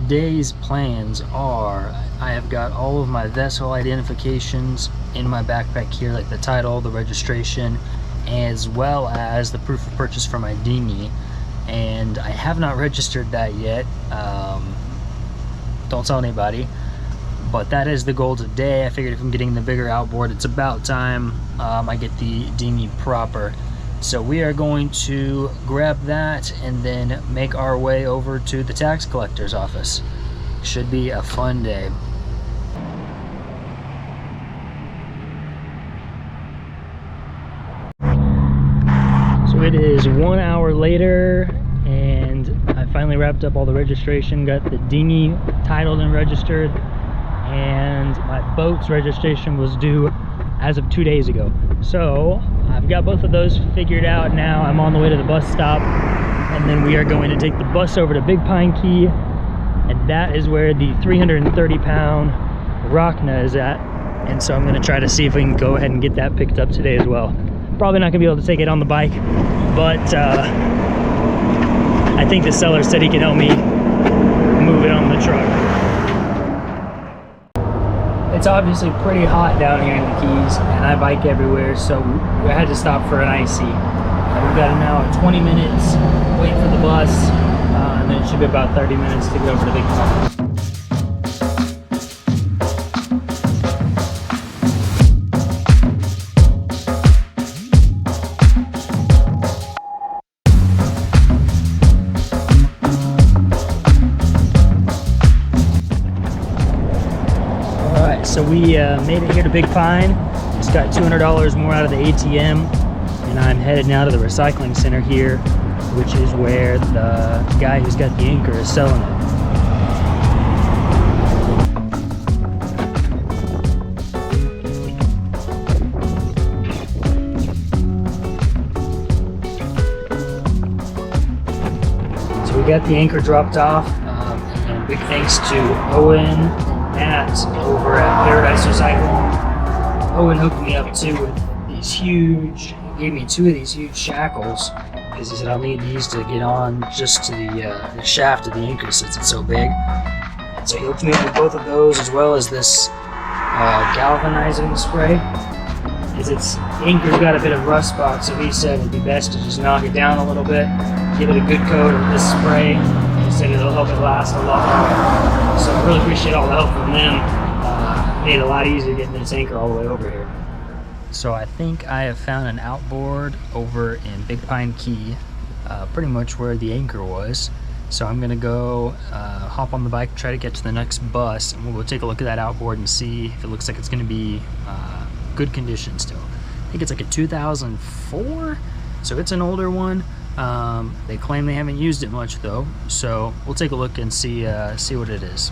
today's plans are, I have got all of my vessel identifications in my backpack here, like the title, the registration, as well as the proof of purchase for my dinghy. And I have not registered that yet. Don't tell anybody, but that is the goal today. I figured if I'm getting the bigger outboard, it's about time I get the dinghy proper. So we are going to grab that and then make our way over to the tax collector's office. Should be a fun day. So it is 1 hour later, and I finally wrapped up all the registration, got the dinghy titled and registered, and my boat's registration was due as of 2 days ago. So I've got both of those figured out now. I'm on the way to the bus stop, and then we are going to take the bus over to Big Pine Key, and that is where the 330-pound Rockna is at. And so I'm going to try to see if we can go ahead and get that picked up today as well. Probably not going to be able to take it on the bike, but I think the seller said he can help me move it on the truck. It's obviously pretty hot down here in the Keys, and I bike everywhere, so I had to stop for an icy. We've got now 20 minutes, wait for the bus, and then it should be about 30 minutes to get over to Big Pine. So we made it here to Big Pine. Just got $200 more out of the ATM, and I'm headed now to the recycling center here, which is where the guy who's got the anchor is selling it. So we got the anchor dropped off, and big thanks to Owen over at Paradise Recycling. Owen hooked me up too with these huge, gave me 2 of these huge shackles, because he said I'll need these to get on just to the shaft of the anchor since it's so big. And so he hooked me up with both of those, as well as this galvanizing spray, because its anchor's got a bit of rust spot, so he said it'd be best to just knock it down a little bit, give it a good coat of this spray. He said it'll help it last a lot longer. So I really appreciate all the help from them. Made it a lot easier getting this anchor all the way over here. So I think I have found an outboard over in Big Pine Key, pretty much where the anchor was. So I'm gonna go hop on the bike, try to get to the next bus, and we'll go take a look at that outboard and see if it looks like it's gonna be good condition still. I think it's like a 2004, so it's an older one. They claim they haven't used it much though, so we'll take a look and see what it is.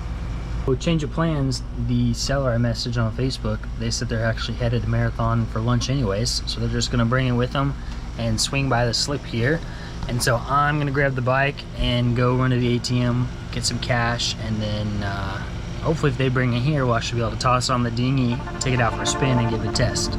So change of plans, the seller I messaged on Facebook, they said they're actually headed to Marathon for lunch anyways, so they're just gonna bring it with them and swing by the slip here. And so I'm gonna grab the bike and go run to the ATM, get some cash, and then hopefully if they bring it here, we'll actually be able to toss it on the dinghy, take it out for a spin, and give it a test.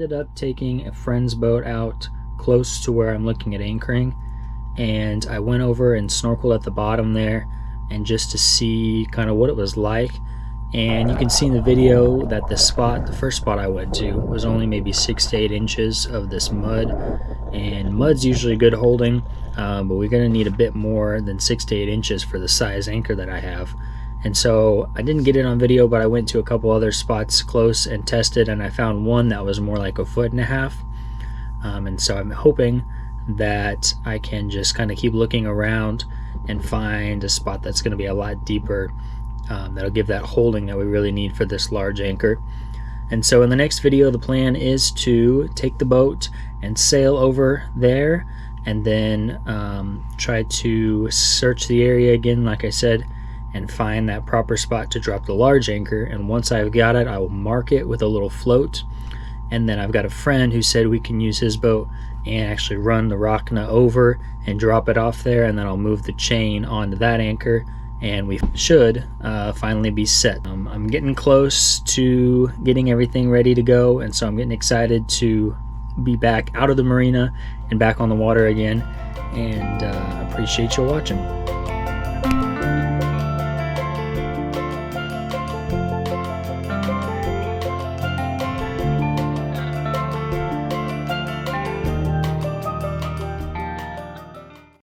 ended up taking a friend's boat out close to where I'm looking at anchoring, and I went over and snorkeled at the bottom there, and just to see kind of what it was like. And you can see in the video that the first spot I went to was only maybe 6 to 8 inches of this mud, and mud's usually good holding, but we're going to need a bit more than 6 to 8 inches for the size anchor that I have. And so I didn't get it on video, but I went to a couple other spots close and tested, and I found one that was more like 1.5 feet. And so I'm hoping that I can just kind of keep looking around and find a spot that's going to be a lot deeper, that'll give that holding that we really need for this large anchor. And so in the next video, the plan is to take the boat and sail over there, and then try to search the area again, like I said, and find that proper spot to drop the large anchor. And once I've got it, I will mark it with a little float. And then I've got a friend who said we can use his boat and actually run the Rockna over and drop it off there, and then I'll move the chain onto that anchor, and we should finally be set. I'm getting close to getting everything ready to go, and so I'm getting excited to be back out of the marina and back on the water again, and appreciate you watching.